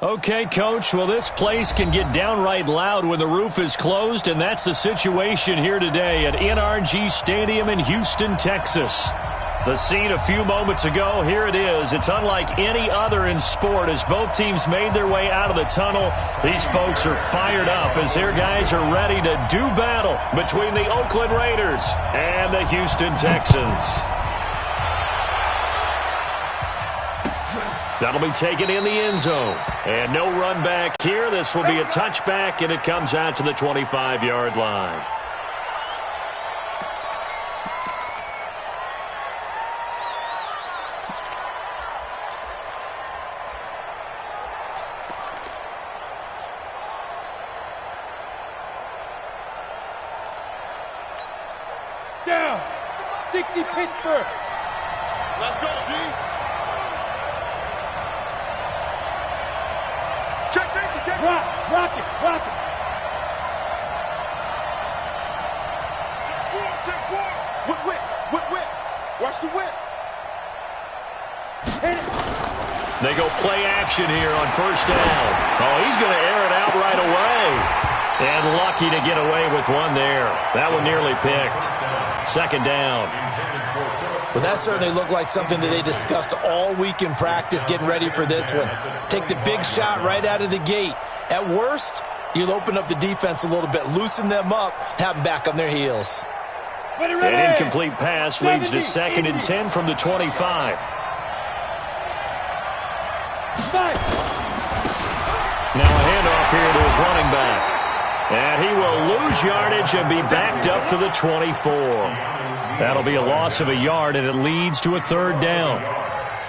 Okay, Coach, well, this place can get downright loud when the roof is closed, and that's the situation here today at NRG Stadium in Houston, Texas. The scene a few moments ago, here it is. It's unlike any other in sport as both teams made their way out of the tunnel. These folks are fired up as their guys are ready to do battle between the Oakland Raiders and the Houston Texans. That'll be taken in the end zone. And no run back here. This will be a touchback, and it comes out to the 25-yard line. Down. 60 Pittsburgh. Let's go, D. Check safety, check. Rock it. Check four. Whip. Watch the whip. Hit it. They go play action here on first down. Oh, he's going to air it out right away. And lucky to get away with one there. That one nearly picked. Second down. Well, that certainly looked like something that they discussed all week in practice getting ready for this one. Take the big shot right out of the gate. At worst, you'll open up the defense a little bit, loosen them up, have them back on their heels. An incomplete pass leads to 2nd and 10 from the 25. Now a handoff here to his running back. And he will lose yardage and be backed up to the 24. That'll be a loss of a yard, and it leads to a 3rd down.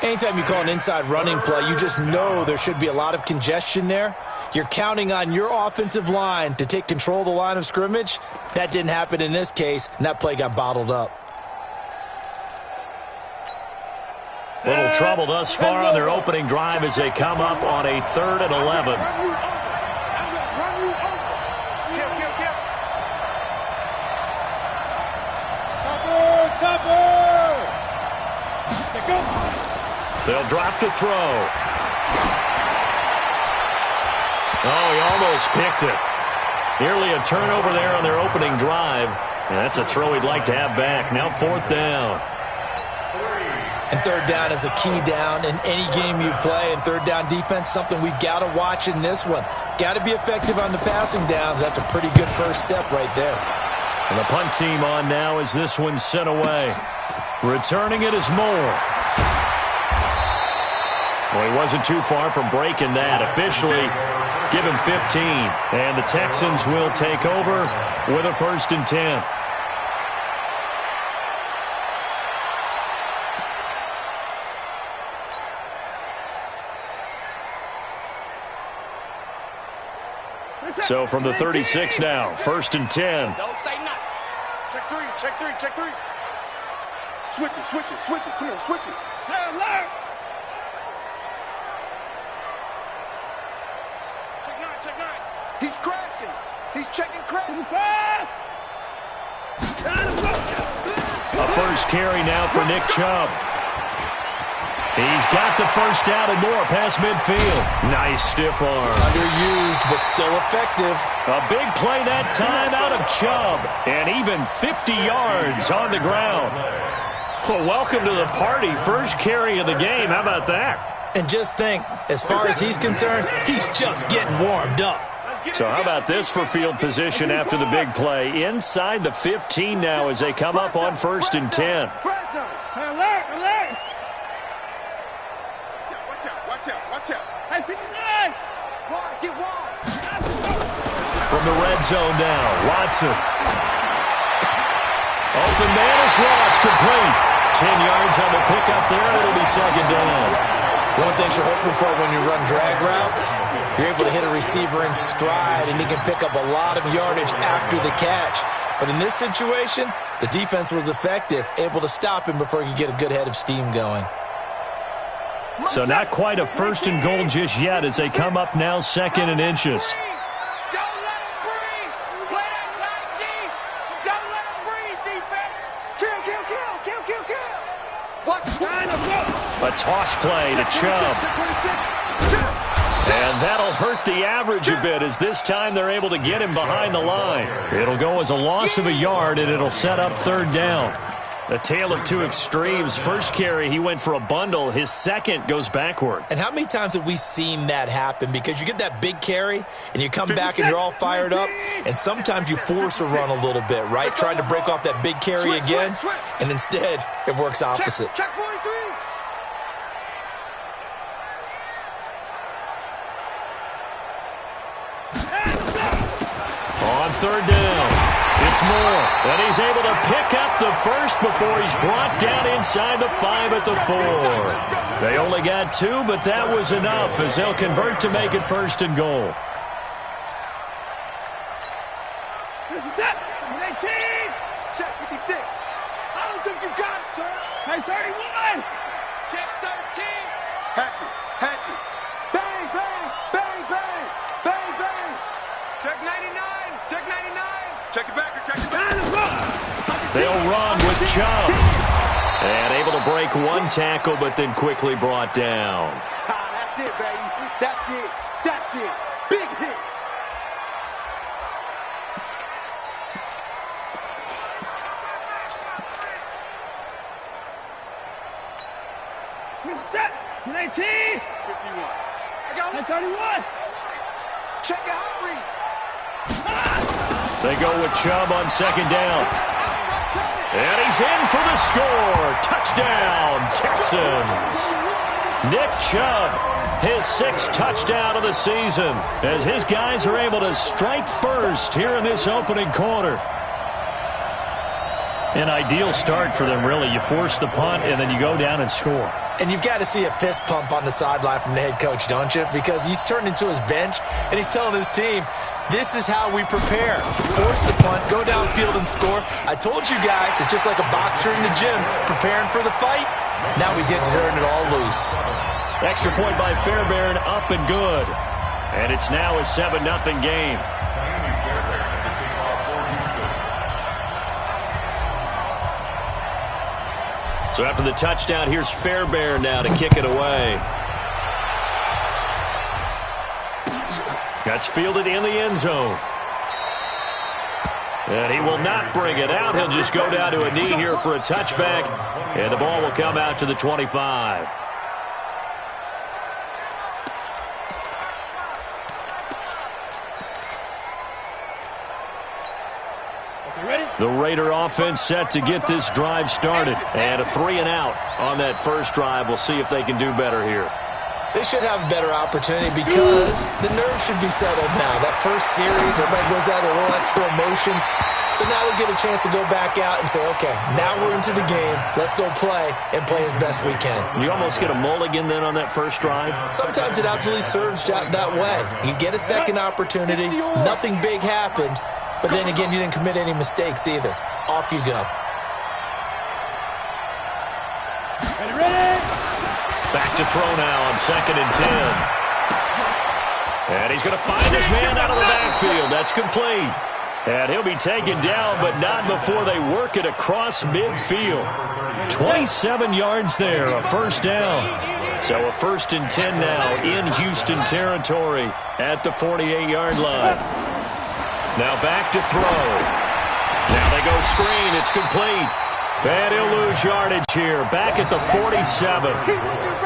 Anytime you call an inside running play, you just know there should be a lot of congestion there. You're counting on your offensive line to take control of the line of scrimmage. That didn't happen in this case, and that play got bottled up. Little trouble thus far on their opening drive as they come up on a 3rd and 11. They'll drop to throw. Oh, he almost picked it. Nearly a turnover there on their opening drive. And that's a throw he'd like to have back. Now 4th down. And 3rd down is a key down in any game you play. And 3rd down defense, something we've got to watch in this one. Got to be effective on the passing downs. That's a pretty good first step right there. And the punt team on now as this one's sent away. Returning it is Moore. Well, he wasn't too far from breaking that. Officially, give him 15. And the Texans will take over with a 1st and 10. So from the 36 now, 1st and 10. Don't say nothing. Check three. Switch it. Come on, switch it. Left. Check nine. He's crashing. He's checking crash. A first carry now for Nick Chubb. He's got the first down and more past midfield. Nice stiff arm. Underused, but still effective. A big play that time out of Chubb. And even 50 yards on the ground. Well, welcome to the party. First carry of the game. How about that? And just think, as far as he's concerned, he's just getting warmed up. So how about this for field position after the big play? Inside the 15 now as they come up on 1st and 10. Watch out. Hey, 59! Get wide. From the red zone now, Watson. Open man is Ross, complete. 10 yards on the pickup there, it'll be 2nd down. One of the things you're hoping for when you run drag routes, you're able to hit a receiver in stride, and he can pick up a lot of yardage after the catch. But in this situation, the defense was effective, able to stop him before he could get a good head of steam going. So not quite a 1st and goal just yet as they come up now 2nd and inches. A toss play to Chubb. And that'll hurt the average a bit, as this time they're able to get him behind the line. It'll go as a loss of a yard, and it'll set up third down. A tale of two extremes. First carry, he went for a bundle. His second goes backward. And how many times have we seen that happen? Because you get that big carry, and you come back and you're all fired up, and sometimes you force a run a little bit, right? Trying to break off that big carry again, and instead it works opposite. Check 43. On third down, it's Moore, and he's able to pick up the first before he's brought down inside the 5 at the 4. They only got 2, but that was enough as they'll convert to make it first and goal. This is it. 18. Check 56. I don't think you got it, sir. Hey, 31. Check 13. Hatchet. Hatchet. Bang, bang, bang, bang, bang, bang. Check 99. Check 99. Check it back or check it back. They'll run with Chubb. And able to break one tackle, but then quickly brought down. That's it, baby. That's it. That's it. Big hit. We're set. 19. 51. I got Hey, it. 31. Check your hot read. They go with Chubb on second down. And he's in for the score. Touchdown, Texans. Nick Chubb, his 6th touchdown of the season, as his guys are able to strike first here in this opening quarter. An ideal start for them, really. You force the punt, and then you go down and score. And you've got to see a fist pump on the sideline from the head coach, don't you? Because he's turned into his bench, and he's telling his team, this is how we prepare. Force the punt, go downfield and score. I told you guys, it's just like a boxer in the gym preparing for the fight. Now we get to turn it all loose. Extra point by Fairbairn, up and good. And it's now a 7-0 game. So after the touchdown, here's Fairbairn now to kick it away. That's fielded in the end zone. And he will not bring it out. He'll just go down to a knee here for a touchback. And the ball will come out to the 25. The Raider offense set to get this drive started. And a 3-and-out on that first drive. We'll see if they can do better here. They should have a better opportunity because the nerves should be settled now. That first series, everybody goes out a little extra emotion. So now they get a chance to go back out and say, okay, now we're into the game. Let's go play and play as best we can. You almost get a mulligan then on that first drive? Sometimes it absolutely serves that way. You get a second opportunity. Nothing big happened. But then again, you didn't commit any mistakes either. Off you go. Ready? Back to throw now on 2nd and 10. And he's going to find his man out of the backfield. That's complete. And he'll be taken down, but not before they work it across midfield. 27 yards there, a first down. So a 1st and 10 now in Houston territory at the 48-yard line. Now back to throw. Now they go screen. It's complete. And he'll lose yardage here. Back at the 47.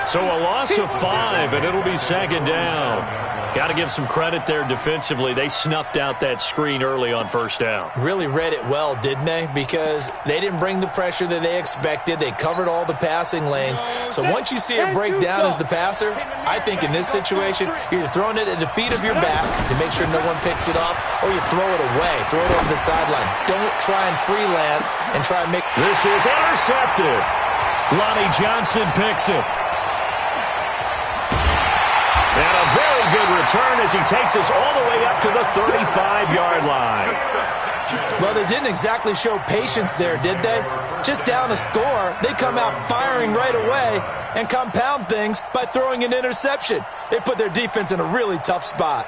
So a loss of 5, and it'll be 2nd down. Got to give some credit there defensively. They snuffed out that screen early on 1st down. Really read it well, didn't they? Because they didn't bring the pressure that they expected. They covered all the passing lanes. So once you see it break down as the passer, I think in this situation, you're either throwing it at the feet of your back to make sure no one picks it up, or you throw it away, throw it over the sideline. Don't try and freelance and try and make... This is intercepted. Lonnie Johnson picks it. And a very good return as he takes us all the way up to the 35-yard line. Well, they didn't exactly show patience there, did they? Just down a score, they come out firing right away and compound things by throwing an interception. They put their defense in a really tough spot.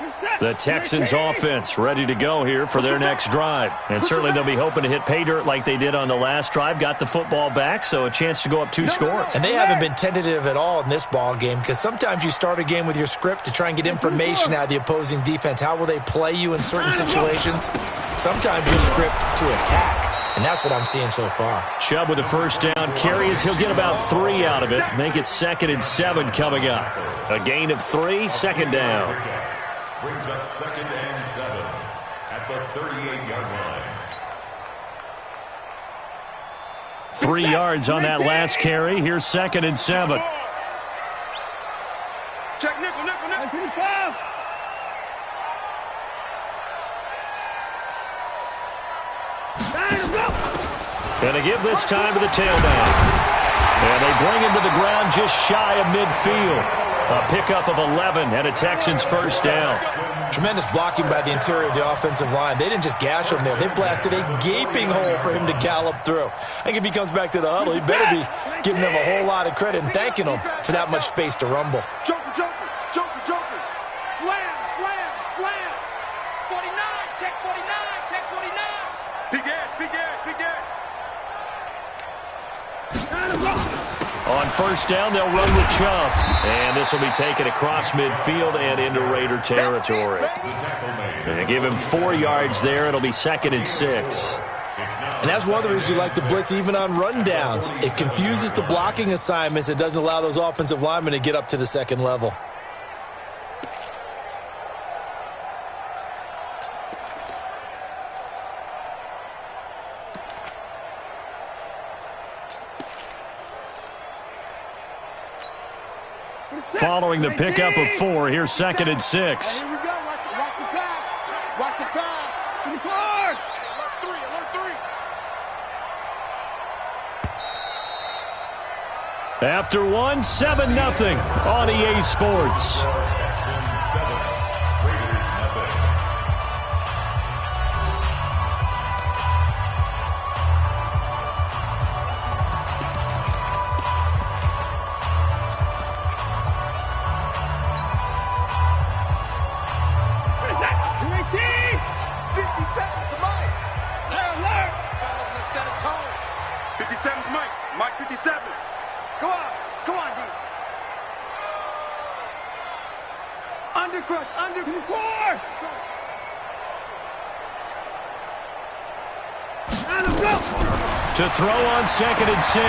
We're set. The Texans offense ready to go here for their next drive. And certainly they'll be hoping to hit pay dirt like they did on the last drive. Got the football back, so a chance to go up 2 scores. And they haven't been tentative at all in this ball game, because sometimes you start a game with your script to try and get information out of the opposing defense. How will they play you in certain situations? Sometimes you script to attack, and that's what I'm seeing so far. Chubb with a first down carry as he'll get about 3 out of it. Make it 2nd and 7 coming up. A gain of 3, 2nd down. Brings up 2nd and 7 at the 38-yard line. 3 yards on that last carry. Here's 2nd and 7. Check nickel, nickel, nickel. 25. And they give this time to the tailback. And they bring him to the ground just shy of midfield. A pickup of 11 and a Texans first down. Tremendous blocking by the interior of the offensive line. They didn't just gash him there. They blasted a gaping hole for him to gallop through. I think if he comes back to the huddle, he better be giving them a whole lot of credit and thanking them for that much space to rumble. Joker, joker, joker, joker. Slam, slam, slam. 49, check 49, check 49. Big edge, big edge, big edge. On first down, they'll run with Chubb. And this will be taken across midfield and into Raider territory. And they give him 4 yards there. It'll be 2nd and 6. And that's one of the reasons you like to blitz even on rundowns. It confuses the blocking assignments. It doesn't allow those offensive linemen to get up to the second level. Following the pickup of 4, here's 2nd and 6. Here we go. Watch the pass. Watch the pass. To the car. Alert 3, alert 3. After 1, 7-0 on EA Sports. To throw on 2nd and 6.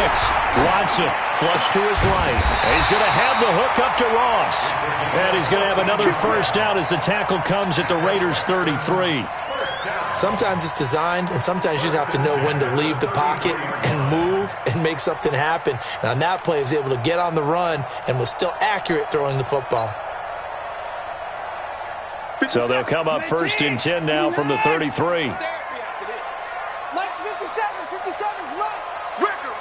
Watson flush to his right. And he's going to have the hook up to Ross. And he's going to have another first down as the tackle comes at the Raiders' 33. Sometimes it's designed, and sometimes you just have to know when to leave the pocket and move and make something happen. And on that play, he was able to get on the run and was still accurate throwing the football. So they'll come up 1st and 10 now from the 33. Mike's 57, 57's right. Record.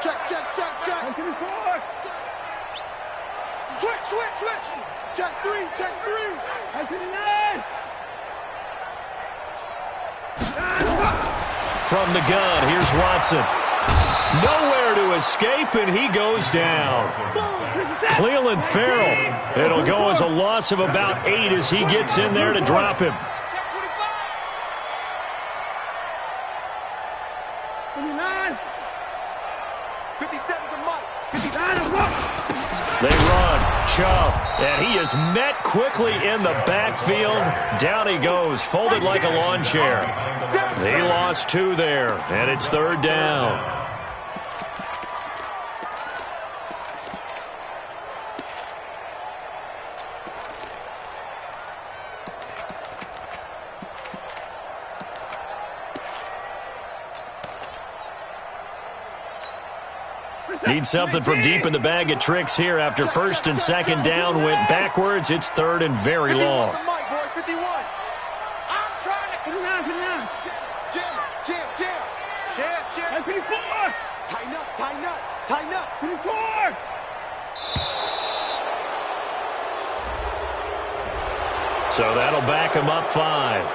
Check. To the car. Switch. Check 3. To the 9. From the gun, here's Watson. Nowhere to escape, and he goes down. Cleveland Farrell. It'll go as a loss of about 8 as he gets in there to drop him. Check 25. 29. 57 to Mike. 59 look. They run. Chubb. And he is met quickly in the backfield. Down he goes, folded like a lawn chair. He lost 2 there, and it's 3rd down. Need something from deep in the bag of tricks here after 1st and 2nd down went backwards. It's 3rd and very long. 51 to Mike, boy. 51. I'm trying to 59. Jam. 54. Tighten up. 54. So that'll back him up 5.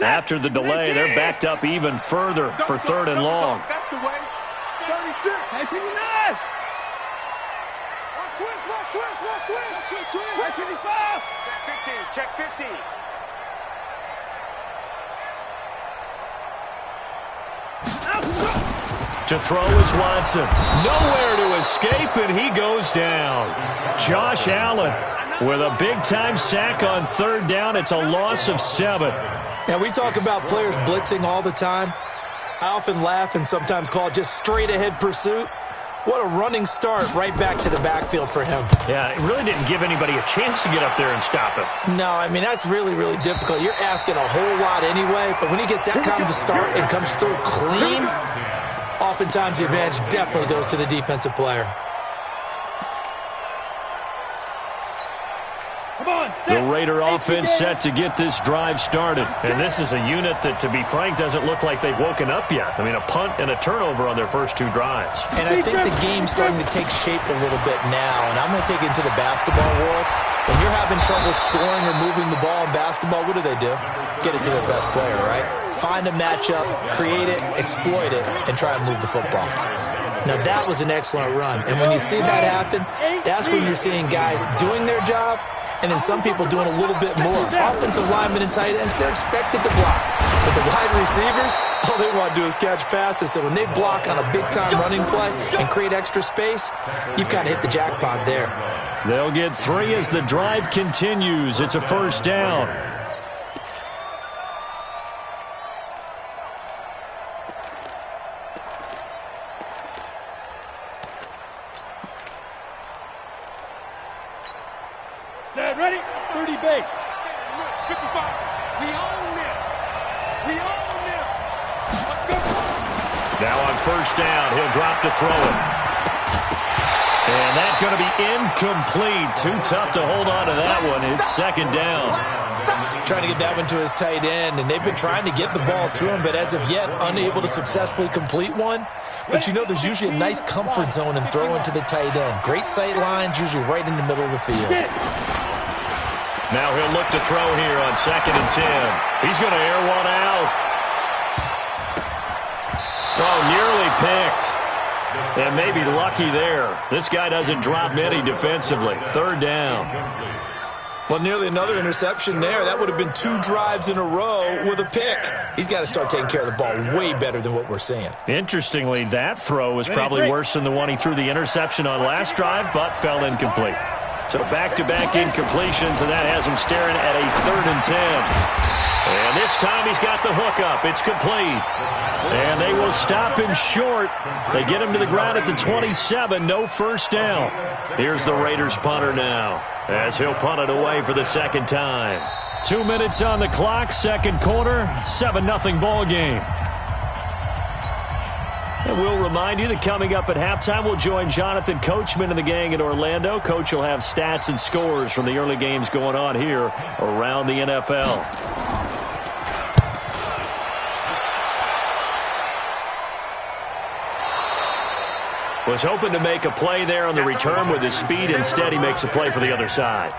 After the delay, they're backed up even further for 3rd and long. That's the way. 36. Hey, 59. Twist. Hey, 25. Check 15. To throw is Watson. Nowhere to escape, and he goes down. Josh Allen with a big-time sack on 3rd down. It's a loss of 7. Now, we talk about players blitzing all the time. I often laugh and sometimes call it just straight-ahead pursuit. What a running start right back to the backfield for him. Yeah, it really didn't give anybody a chance to get up there and stop him. No, I mean, that's really, really difficult. You're asking a whole lot anyway, but when he gets that kind of a start and comes through clean, oftentimes the advantage definitely goes to the defensive player. The Raider offense set to get this drive started. And this is a unit that, to be frank, doesn't look like they've woken up yet. I mean, a punt and a turnover on their first 2 drives. And I think the game's starting to take shape a little bit now. And I'm going to take it into the basketball world. When you're having trouble scoring or moving the ball in basketball, what do? Get it to their best player, right? Find a matchup, create it, exploit it, and try and move the football. Now, that was an excellent run. And when you see that happen, that's when you're seeing guys doing their job, and then some people doing a little bit more. Offensive linemen and tight ends, they're expected to block. But the wide receivers, all they want to do is catch passes. So when they block on a big-time running play and create extra space, you've kind of hit the jackpot there. They'll get 3 as the drive continues. It's a 1st down. Set, ready? 30 base. 55. We own this. Let's go. Now on 1st down, he'll drop to throw it. And that's going to be incomplete. Too tough to hold on to that one. It's 2nd down. Trying to get that one to his tight end, and they've been trying to get the ball to him, but as of yet, unable to successfully complete one. But you know there's usually a nice comfort zone in throwing to the tight end. Great sight lines, usually right in the middle of the field. Now he'll look to throw here on 2nd and 10. He's going to air one out. Oh, nearly picked. And maybe lucky there. This guy doesn't drop many defensively. 3rd down. Well, nearly another interception there. That would have been 2 drives in a row with a pick. He's got to start taking care of the ball way better than what we're seeing. Interestingly, that throw was probably worse than the one he threw the interception on last drive, but fell incomplete. So back-to-back incompletions, and that has him staring at a 3rd and 10. And this time he's got the hook up. It's complete. And they will stop him short. They get him to the ground at the 27. No 1st down. Here's the Raiders punter now, as he'll punt it away for the 2nd time. 2 minutes on the clock, 2nd quarter, 7-0 ball game. And we'll remind you that coming up at halftime, we'll join Jonathan Coachman and the gang in Orlando. Coach will have stats and scores from the early games going on here around the NFL. Was hoping to make a play there on the return with his speed. Instead, he makes a play for the other side.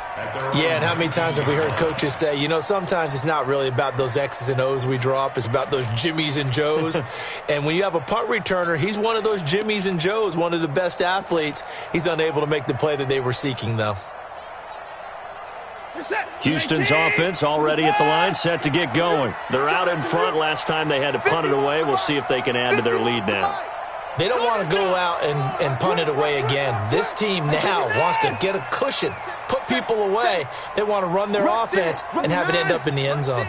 Yeah, and how many times have we heard coaches say, you know, sometimes it's not really about those X's and O's we draw up. It's about those Jimmies and Joes. And when you have a punt returner, he's one of those Jimmies and Joes, one of the best athletes. He's unable to make the play that they were seeking, though. Houston's offense already at the line, set to get going. They're out in front. Last time they had to punt it away. We'll see if they can add to their lead now. They don't want to go out and punt it away again. This team now wants to get a cushion, put people away. They want to run their offense and have it end up in the end zone.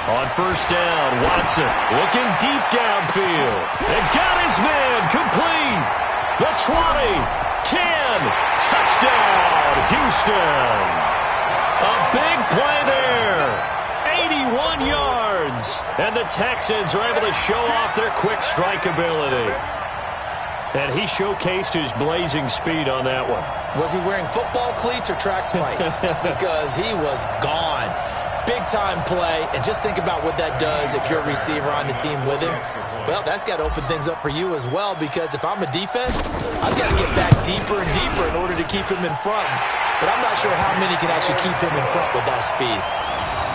On 1st down, Watson looking deep downfield. And got his man complete. The 20, 10, touchdown, Houston. A big play there. 81 yards. And the Texans are able to show off their quick strike ability. And he showcased his blazing speed on that one. Was he wearing football cleats or track spikes? Because he was gone. big-time play, and just think about what that does if you're a receiver on the team with him. Well, that's got to open things up for you as well, because if I'm a defense, I've got to get back deeper and deeper in order to keep him in front. But I'm not sure how many can actually keep him in front with that speed.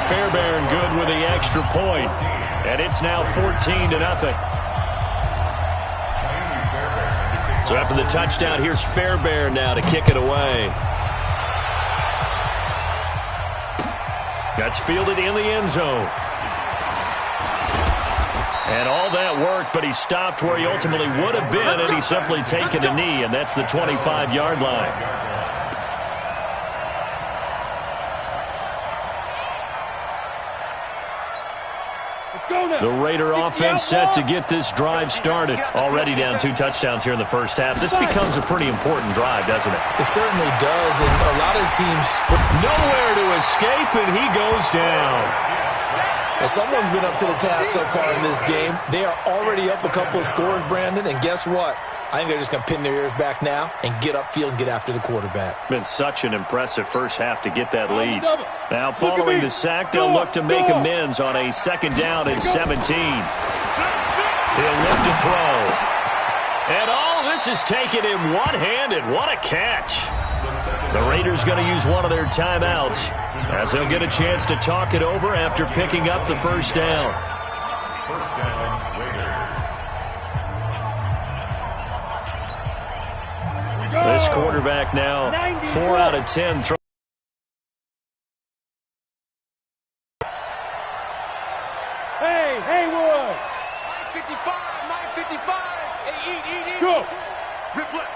Fairbairn good with the extra point, and it's now 14-0. So after the touchdown, here's Fairbairn now to kick it away. That's fielded in the end zone. And all that work, but he stopped where he ultimately would have been, and he's simply taken a knee, and that's the 25-yard line. The Raider offense set to get this drive started. Already down 2 touchdowns here in the first half. This becomes a pretty important drive, doesn't it? It certainly does, and a lot of the teams... Nowhere to escape, and he goes down. Well, someone's been up to the task so far in this game. They are already up a couple of scores, Brandon, and guess what? I think they're just going to pin their ears back now and get upfield and get after the quarterback. Been such an impressive first half to get that lead. Now, following the sack, they'll look to make amends on a 2nd down and 17. He'll look to throw. And all this is taken in one-handed. What a catch. The Raiders going to use one of their timeouts as they'll get a chance to talk it over after picking up the first down. First down, Raiders. This quarterback now 4 out of 10. Hey, Haywood! 955, 955. Hey, eat. Go! Rip left.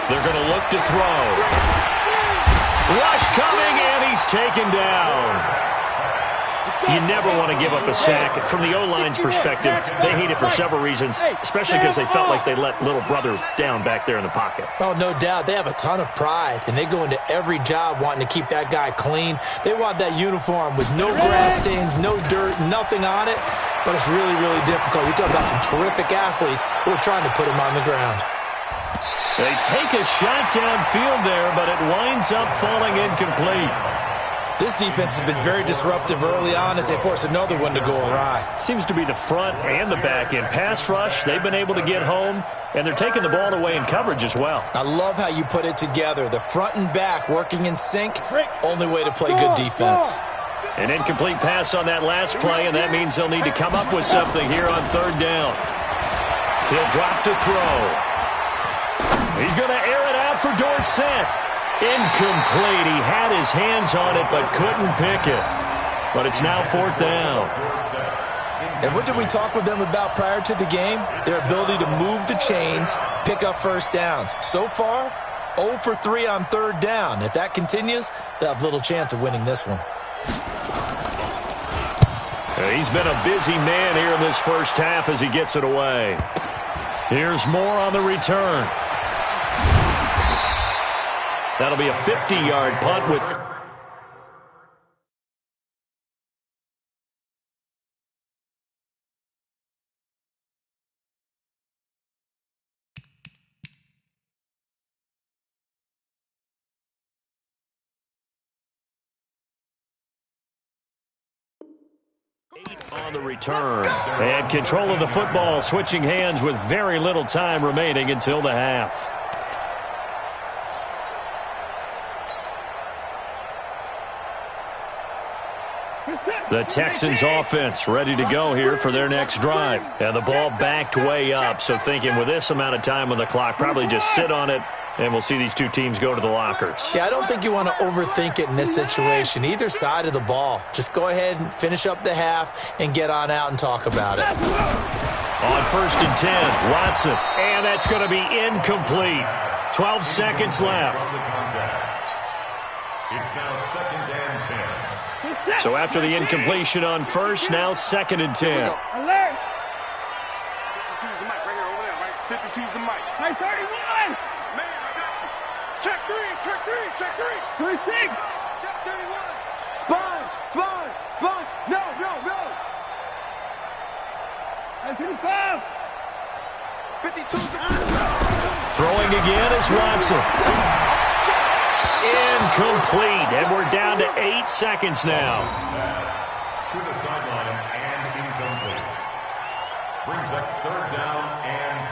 They're going to look to throw. Rush coming, and he's taken down. You never want to give up a sack. From the O-line's perspective, they hate it for several reasons, especially because they felt like they let little brother down back there in the pocket. Oh, no doubt. They have a ton of pride, and they go into every job wanting to keep that guy clean. They want that uniform with no grass stains, no dirt, nothing on it, but it's really, really difficult. You're talking about some terrific athletes who are trying to put him on the ground. They take a shot downfield there, but it winds up falling incomplete. This defense has been very disruptive early on as they force another one to go awry. Seems to be the front and the back end. Pass rush, they've been able to get home, and they're taking the ball away in coverage as well. I love how you put it together. The front and back working in sync, only way to play good defense. An incomplete pass on that last play, and that means they'll need to come up with something here on 3rd down. He'll drop to throw. He's going to air it out for Dorsett. Incomplete. He had his hands on it but couldn't pick it. But it's now 4th down. And what did we talk with them about prior to the game? Their ability to move the chains, pick up first downs. So far, 0 for 3 on 3rd down. If that continues, they'll have little chance of winning this one. He's been a busy man here in this first half as he gets it away. Here's more on the return. That'll be a 50-yard punt with... on the return. And control of the football, switching hands with very little time remaining until the half. The Texans offense ready to go here for their next drive. And the ball backed way up, so thinking with this amount of time on the clock, probably just sit on it, and we'll see these two teams go to the lockers. Yeah, I don't think you want to overthink it in this situation. Either side of the ball. Just go ahead and finish up the half and get on out and talk about it. On 1st and 10, Watson. And that's going to be incomplete. 12 seconds left. It's now 2nd and 10. So after the incompletion on 1st, now 2nd and 10. Alert! 52's the mic right here over there, right? 52's the mic. My 31! Man, I got you. Check 3, check 3, check 3. 26! Check 31. Sponge. No! I'm 25! Throwing again is Watson. Incomplete, and we're down to 8 seconds now. To the sideline and incomplete. Brings up 3rd down and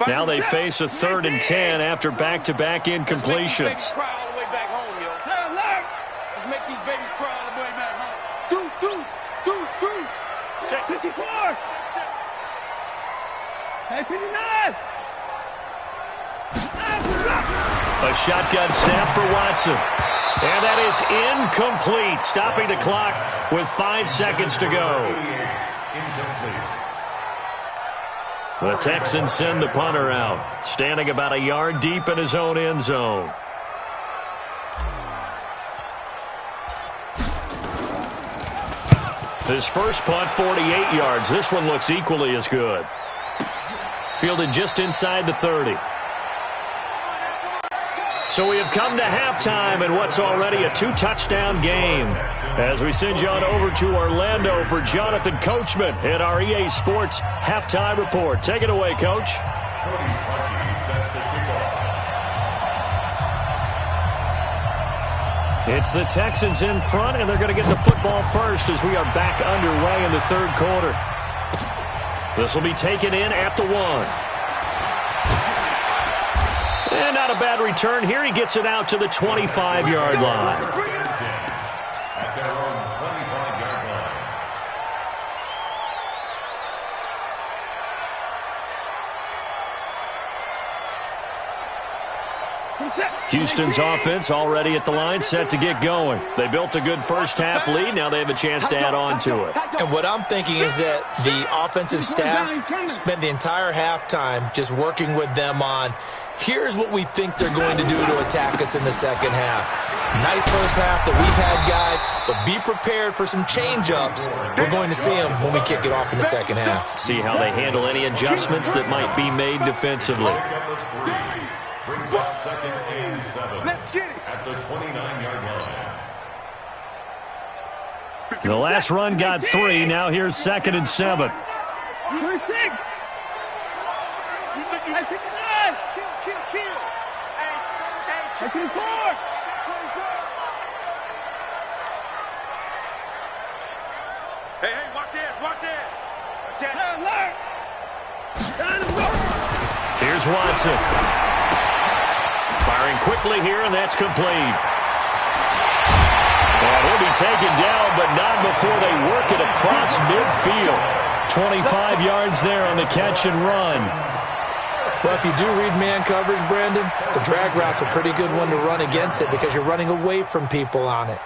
10. Now they face a 3rd and 10 after back-to-back incompletions. Let's make these babies cry all the way back home. Deuce. Check 54. Hey, 59. A shotgun snap for Watson. And that is incomplete, stopping the clock with 5 seconds to go. The Texans send the punter out, standing about a yard deep in his own end zone. His first punt, 48 yards. This one looks equally as good. Fielded just inside the 30. So we have come to halftime in what's already a 2-touchdown game. As we send you on over to Orlando for Jonathan Coachman at our EA Sports Halftime Report. Take it away, Coach. It's the Texans in front, and they're going to get the football first as we are back underway in the 3rd quarter. This will be taken in at the 1. And not a bad return here. He gets it out to the 25-yard line. At their own 25-yard line. Houston's offense already at the line, set to get going. They built a good first-half lead. Now they have a chance to add on to it. And what I'm thinking is that the offensive staff spent the entire halftime just working with them on, here's what we think they're going to do to attack us in the second half. Nice first half that we've had, guys, but be prepared for some change-ups. We're going to see them when we kick it off in the second half. See how they handle any adjustments that might be made defensively. Brings up 2nd and 7. Let's get it. At the 29-yard line. The last run got 3. Now here's 2nd and 7. 26. Hey, 59. Kill. Hey, 24. Hey, watch it. Hey, alert. Down the road. Here's Watson. Firing quickly here, and that's complete. And he'll be taken down, but not before they work it across midfield. 25 yards there on the catch and run. Well, if you do read man coverage, Brandon, the drag route's a pretty good one to run against it because you're running away from people on it.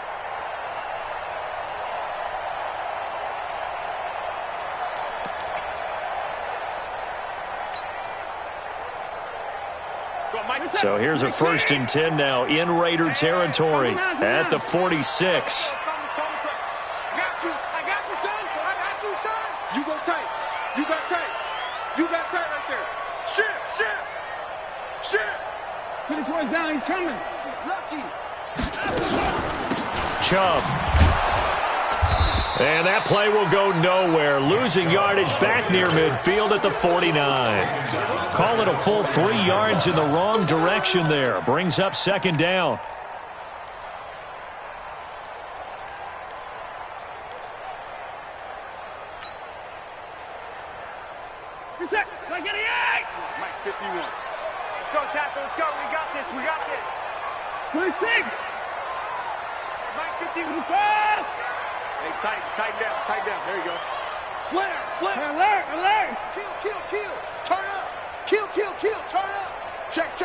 So here's a 1st and 10 now in Raider territory at the 46. I got you, son. You go tight. You got tight right there. Shift. 24 is down. He's coming. Lucky. Chubb. And that play will go nowhere. Losing yardage back near midfield at the 49. Call it a full 3 yards in the wrong direction there. Brings up 2nd down. Like 88. Mike 51. Let's go, tackle. Let's go. We got this. 26. Mike 51. 25. Hey, tighten down. There you go. Slam. Alert. Kill. Turn up. Kill. Turn up. Check.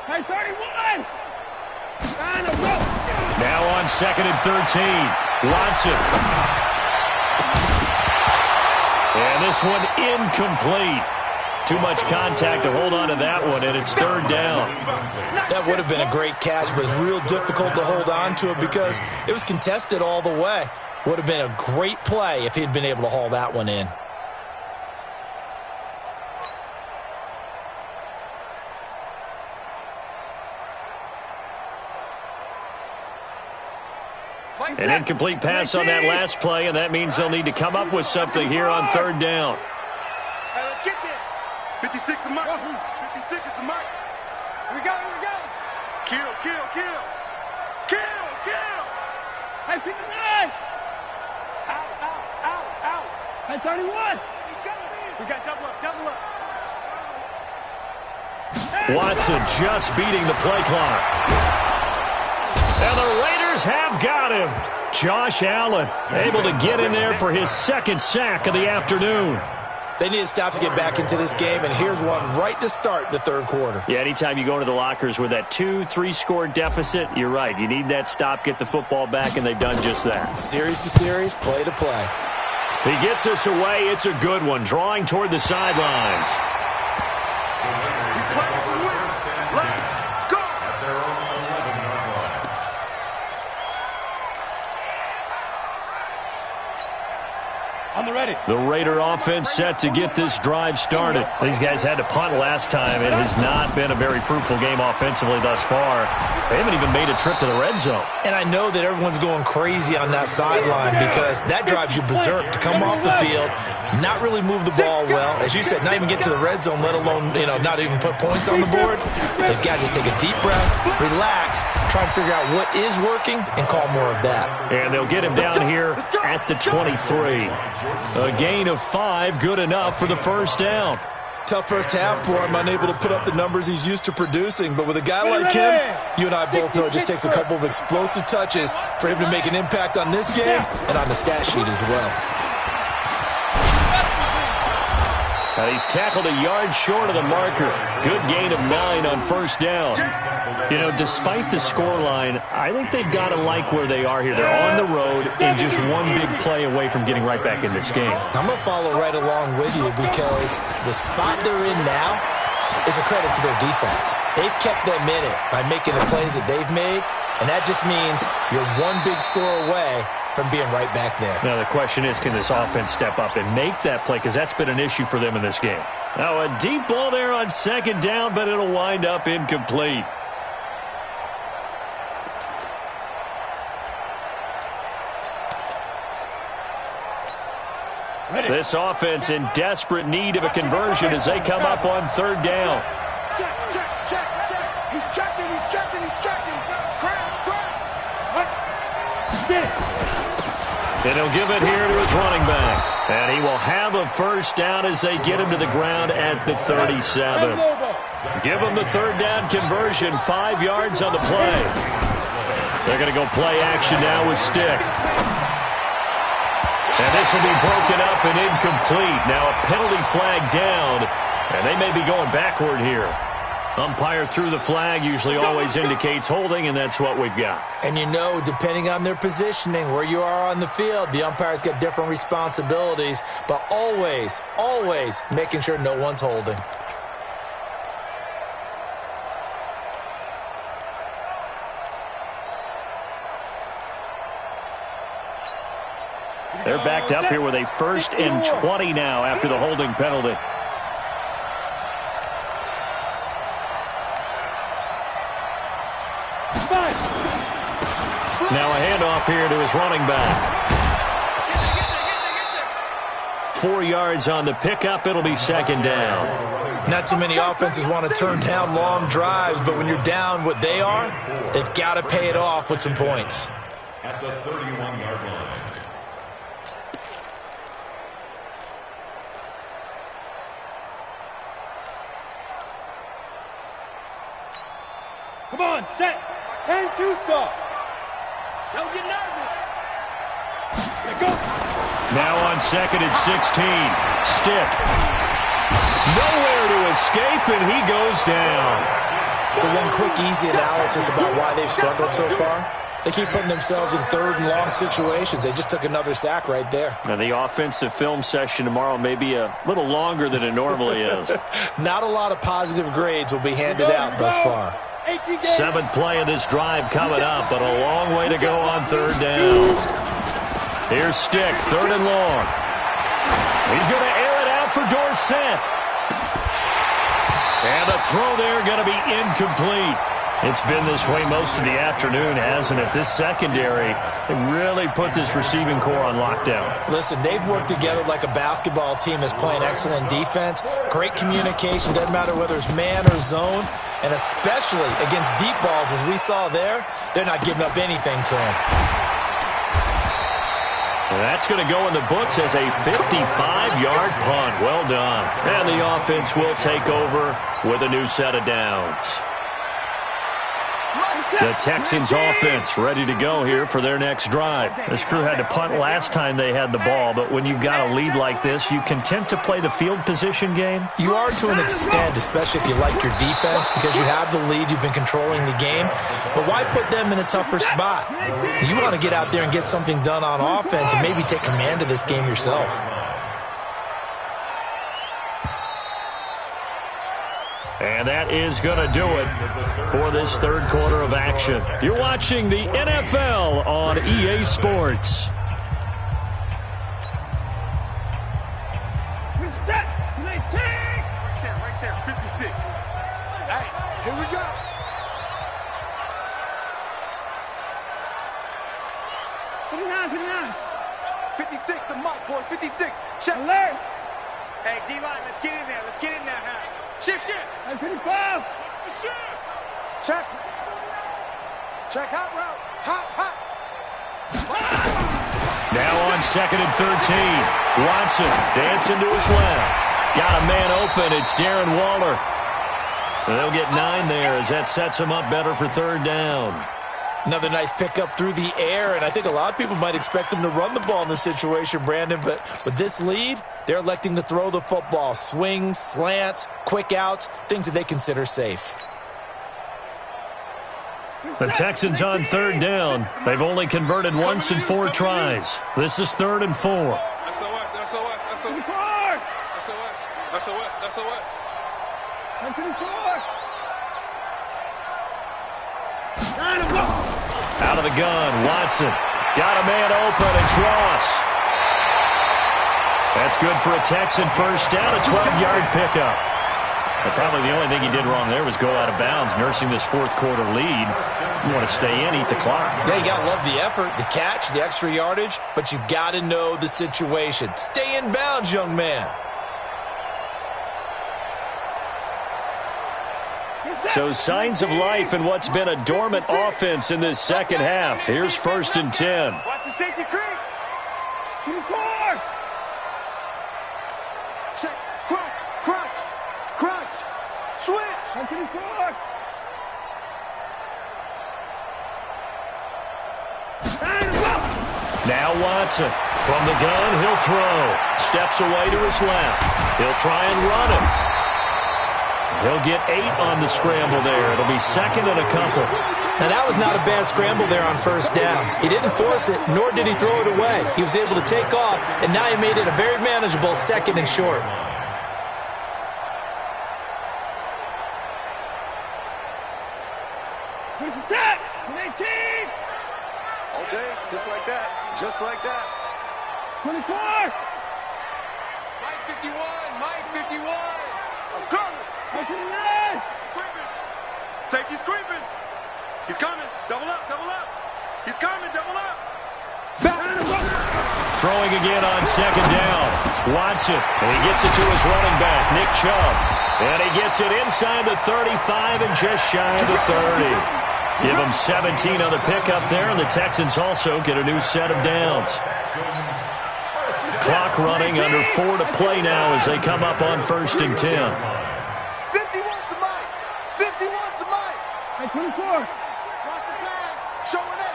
Hey, 31. Down the road. Now on 2nd and 13. Watson. And this one incomplete. Too much contact to hold on to that one, and it's 3rd down. That would have been a great catch, but it's real difficult to hold on to it because it was contested all the way. Would have been a great play if he'd been able to haul that one in. An incomplete pass on that last play, and that means they'll need to come up with something here on third down. Hey, let's get there. 56 is the mark. 56 is the mark. Here we go, here we go. Kill, kill, kill. Kill, kill. Hey, 59. Out. Hey, 31. We got double up, double up. Watson just beating the play clock. And the Raiders have got him. Josh Allen able to get in there for his second sack of the afternoon. They need to stop to get back into this game, and here's one right to start the third quarter. Yeah, anytime you go into the lockers with that 2-3 score deficit, you're right. You need that stop, get the football back, and they've done just that. Series to series, play to play. He gets us away. It's a good one, drawing toward the sidelines. The Raider offense set to get this drive started. These guys had to punt last time. It has not been a very fruitful game offensively thus far. They haven't even made a trip to the red zone. And I know that everyone's going crazy on that sideline because that drives you berserk to come off the field, not really move the ball well. As you said, not even get to the red zone, let alone, not even put points on the board. They've got to just take a deep breath, relax, try and figure out what is working, and call more of that. And they'll get him down here at the 23. A gain of 5, good enough for the first down. Tough first half for him, unable to put up the numbers he's used to producing. But with a guy like him, you and I both know it just takes a couple of explosive touches for him to make an impact on this game and on the stat sheet as well. He's tackled a yard short of the marker. Good gain of 9 on first down. Despite the scoreline, I think they've got to like where they are here. They're on the road and just one big play away from getting right back in this game. I'm going to follow right along with you because the spot they're in now is a credit to their defense. They've kept them in it by making the plays that they've made, and that just means you're one big score away from being right back there. Now, the question is, can this offense step up and make that play? Because that's been an issue for them in this game. Now, a deep ball there on second down, but it'll wind up incomplete. This offense in desperate need of a conversion as they come up on third down. Check. He's checking. Crash. And he'll give it here to his running back. And he will have a first down as they get him to the ground at the 37. Give him the third down conversion, 5 yards on the play. They're going to go play action now with Stick. And this will be broken up and incomplete. Now a penalty flag down, and they may be going backward here. Umpire threw the flag, usually always indicates holding, and that's what we've got. And depending on their positioning, where you are on the field, the umpire's got different responsibilities, but always making sure no one's holding. They're backed up here with a 1st and 20 now after the holding penalty. Now a handoff here to his running back. 4 yards on the pickup. It'll be second down. Not too many offenses want to turn down long drives, but when you're down what they are, they've got to pay it off with some points. At the 31-yard line. Come on, set. 10-2 soft. Don't get nervous. Let go. Now on 2nd and 16. Stick. Nowhere to escape, and he goes down. So one quick, easy analysis about why they've struggled so far. They keep putting themselves in 3rd and long situations. They just took another sack right there. Now the offensive film session tomorrow may be a little longer than it normally is. Not a lot of positive grades will be handed out thus far. 7th play of this drive coming up, but a long way to go on third down. Here's Stick, 3rd and long. He's going to air it out for Dorsett. And the throw there going to be incomplete. It's been this way most of the afternoon, hasn't it? This secondary really put this receiving core on lockdown. Listen, they've worked together like a basketball team that's playing excellent defense. Great communication, doesn't matter whether it's man or zone. And especially against deep balls, as we saw there, they're not giving up anything to them. That's going to go in the books as a 55-yard punt. Well done. And the offense will take over with a new set of downs. The Texans offense ready to go here for their next drive. This crew had to punt last time they had the ball, but when you've got a lead like this, you content to play the field position game? You are to an extent, especially if you like your defense, because you have the lead, you've been controlling the game. But why put them in a tougher spot? You want to get out there and get something done on offense and maybe take command of this game yourself. And that is going to do it for this third quarter of action. You're watching the NFL on EA Sports. We're set. 19. Right there, 56. Hey, here we go. $59. 56, the mark, boys. 56. Check. Alert. Hey, D-line, let's get in there. Let's get in there now. Shift. 55. Check. Check, hot route. Hot. Now on 2nd and 13. Watson dancing to his left. Got a man open. It's Darren Waller. They'll get 9 there as that sets him up better for third down. Another nice pickup through the air, and I think a lot of people might expect them to run the ball in this situation, Brandon, but with this lead, they're electing to throw the football. Swings, slants, quick outs, things that they consider safe. The Texans on third down. They've only converted once in 4 tries. This is 3rd and 4. SOS. 54. Out of the gun, Watson. Got a man open, it's Ross. That's good for a Texan first down, a 12-yard pickup. But probably the only thing he did wrong there was go out of bounds, nursing this fourth quarter lead. You want to stay in, eat the clock. Yeah, you got to love the effort, the catch, the extra yardage, but you got to know the situation. Stay in bounds, young man. So signs of life in what's been a dormant offense in this second half. Here's 1st and 10. Watch the safety creep. 24. Check. Crunch. Switch. 24. Now Watson. From the gun, he'll throw. Steps away to his left. He'll try and run it. He'll get 8 on the scramble there. It'll be 2nd and a couple. Now, that was not a bad scramble there on first down. He didn't force it, nor did he throw it away. He was able to take off, and now he made it a very manageable 2nd and short. Who's the tap? 19. All day, just like that. 24. Mike 51. I'm coming. 59. Safety's creeping. He's coming. Double up. He's coming. Double up. Throwing again on 2nd down. Watson. And he gets it to his running back, Nick Chubb. And he gets it inside the 35 and just shy of the 30. Give him 17 on the pickup there, and the Texans also get a new set of downs. Clock running, under 4 to play now as they come up on 1st and 10. 51 to Mike. 24. Cross the pass. Showing it.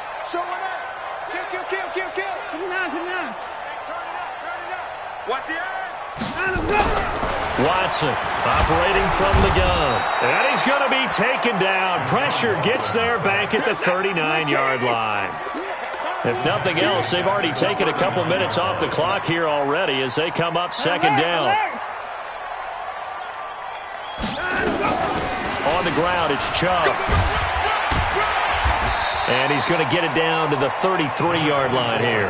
Kill. 59. Turn it up. Watch the edge. Watson operating from the gun. And he's going to be taken down. Pressure gets there back at the 39-yard line. If nothing else, they've already taken a couple minutes off the clock here already as they come up 2nd down. On the ground, it's Chubb. And he's going to get it down to the 33-yard line here.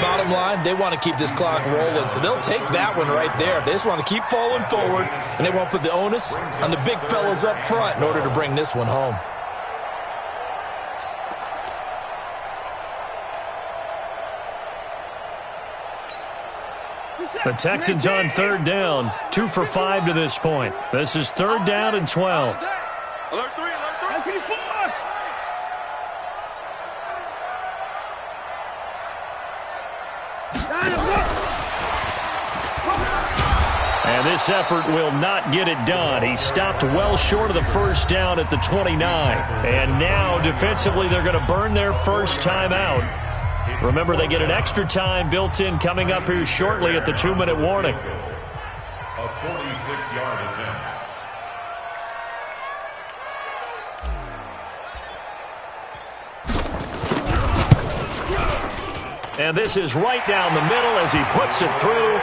Bottom line, they want to keep this clock rolling, so they'll take that one right there. They just want to keep falling forward, and they won't put the onus on the big fellas up front in order to bring this one home. The Texans on third down, 2 for 5 to this point. This is third down and 12. Alert 3, alert 3. And this effort will not get it done. He stopped well short of the first down at the 29. And now defensively they're going to burn their first time out. Remember, they get an extra time built in coming up here shortly at the 2-minute warning. A 46-yard attempt. And this is right down the middle as he puts it through.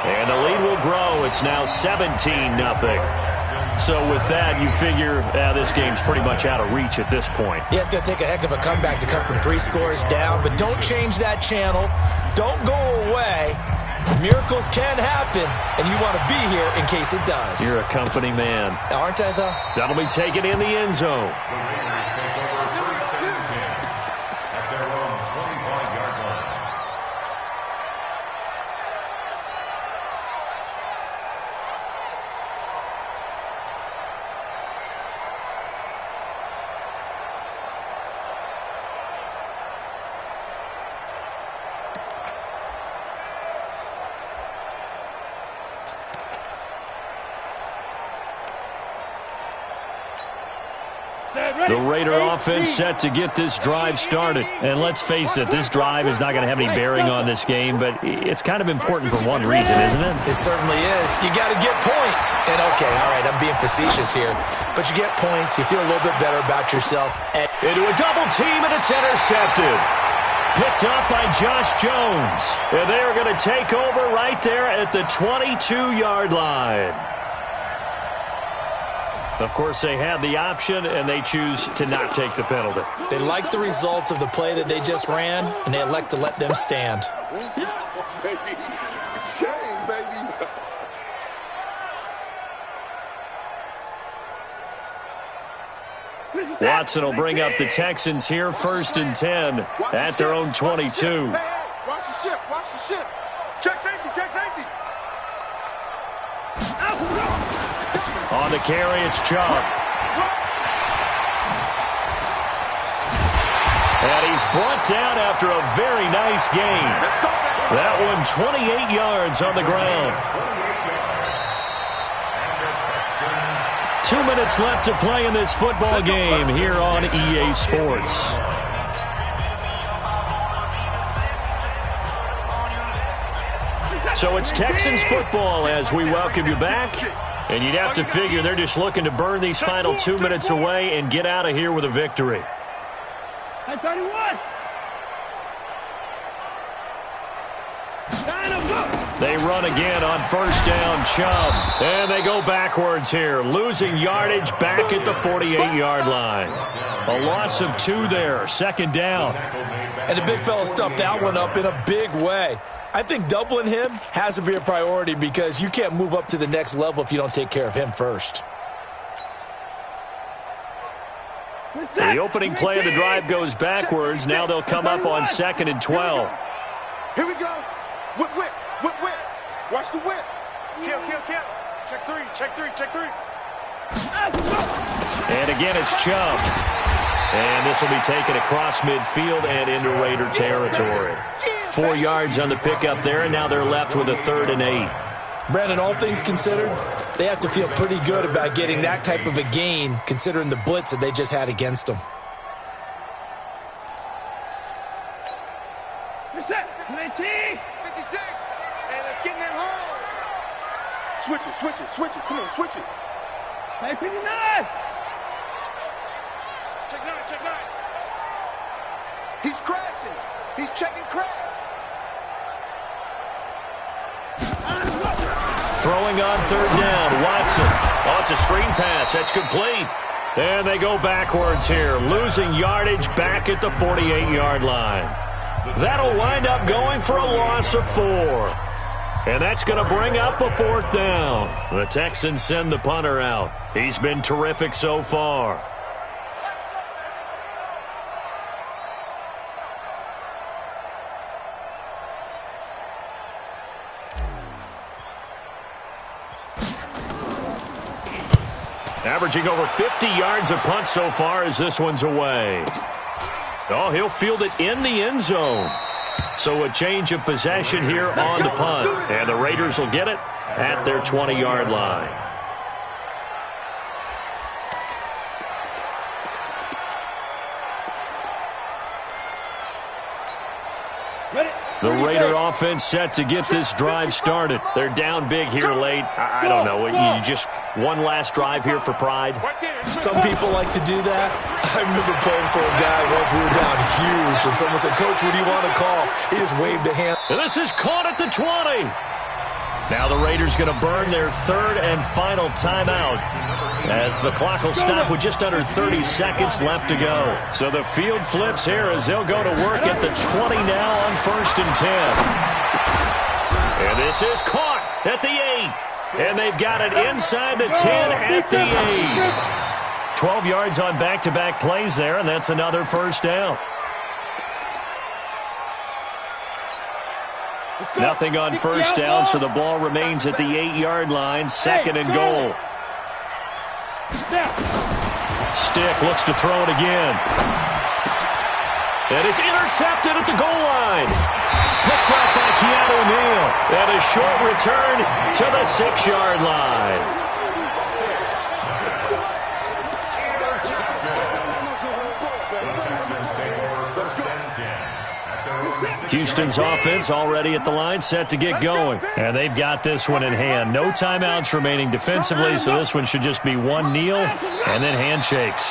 And the lead will grow. It's now 17-0. So with that, you figure this game's pretty much out of reach at this point. Yeah, it's going to take a heck of a comeback to come from 3 scores down, but don't change that channel. Don't go away. Miracles can happen, and you want to be here in case it does. You're a company man. Aren't I, though? That'll be taken in the end zone. The Raiders take over first and 10 at their own 25-yard line. The Raider offense set to get this drive started. And let's face it, this drive is not going to have any bearing on this game, but it's kind of important for one reason, isn't it? It certainly is. You got to get points. And, okay, all right, I'm being facetious here. But you get points. You feel a little bit better about yourself. Into a double team, and it's intercepted. Picked up by Josh Jones. And they are going to take over right there at the 22-yard line. Of course, they had the option, and they choose to not take the penalty. They like the results of the play that they just ran, and they elect to let them stand. Watson will bring up the Texans here, 1st and 10 at their own 22. Watch the ship, watch the ship. Check safety, check safety. On the carry, it's Chubb. And he's brought down after a very nice gain. That one 28 yards on the ground. 2 minutes left to play in this football game here on EA Sports. So it's Texans football as we welcome you back. And you'd have to figure they're just looking to burn these final 2 minutes away and get out of here with a victory. Hey, 31. They run again on first down, Chubb. And they go backwards here, losing yardage back at the 48-yard line. A loss of 2 there, 2nd down. And the big fella stuffed that one up in a big way. I think doubling him has to be a priority because you can't move up to the next level if you don't take care of him first. The opening play of the drive goes backwards. Now they'll come up on 2nd and 12. Here we go. Whip, whip, whip, whip. Watch the whip. Kill, kill, kill. Check 3, check 3, check 3. And again, it's Chubb. And this will be taken across midfield and into Raider territory. 4 yards on the pickup there, and now they're left with a 3rd and 8. Brandon, all things considered, they have to feel pretty good about getting that type of a gain considering the blitz that they just had against them. Reset. 19. 56. Hey, let's get in them holes. Switch it, switch it, switch it. Come on, switch it. Hey, 59. Check 9, check 9. He's crashing. He's checking crash. Throwing on 3rd down, Watson. Oh, it's a screen pass. That's complete. And they go backwards here, losing yardage back at the 48-yard line. That'll wind up going for a loss of 4. And that's going to bring up a 4th down. The Texans send the punter out. He's been terrific so far. Averaging over 50 yards a punt so far as this one's away. Oh, he'll field it in the end zone. So a change of possession here on the punt. And the Raiders will get it at their 20-yard line. The Raider offense set to get this drive started. They're down big here late. I don't know. You just one last drive here for pride? Some people like to do that. I remember playing for a guy once. We were down huge, and someone said, "Coach, what do you want to call?" He just waved a hand. And this is caught at the 20. Now the Raiders going to burn their 3rd and final timeout as the clock will stop with just under 30 seconds left to go. So the field flips here as they'll go to work at the 20 now on 1st and 10. And this is caught at the 8. And they've got it inside the 10 at the 8. 12 yards on back-to-back plays there, and that's another 1st down. Nothing on 1st down, so the ball remains at the 8-yard line. 2nd and goal. Stick looks to throw it again. And it's intercepted at the goal line. Picked up by Keanu Neal. And a short return to the 6-yard line. Houston's offense already at the line, set to get going. And they've got this one in hand. No timeouts remaining defensively, so this one should just be one kneel and then handshakes.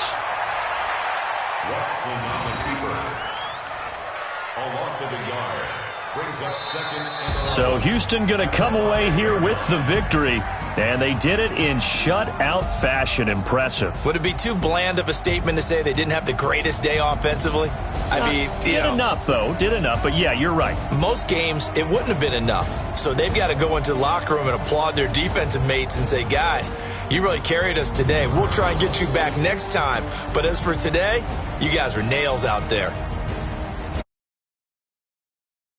So Houston going to come away here with the victory. And they did it in shutout fashion. Impressive. Would it be too bland of a statement to say they didn't have the greatest day offensively? I mean, did enough, though. Did enough. But, yeah, you're right. Most games, it wouldn't have been enough. So they've got to go into the locker room and applaud their defensive mates and say, guys, you really carried us today. We'll try and get you back next time. But as for today, you guys were nails out there.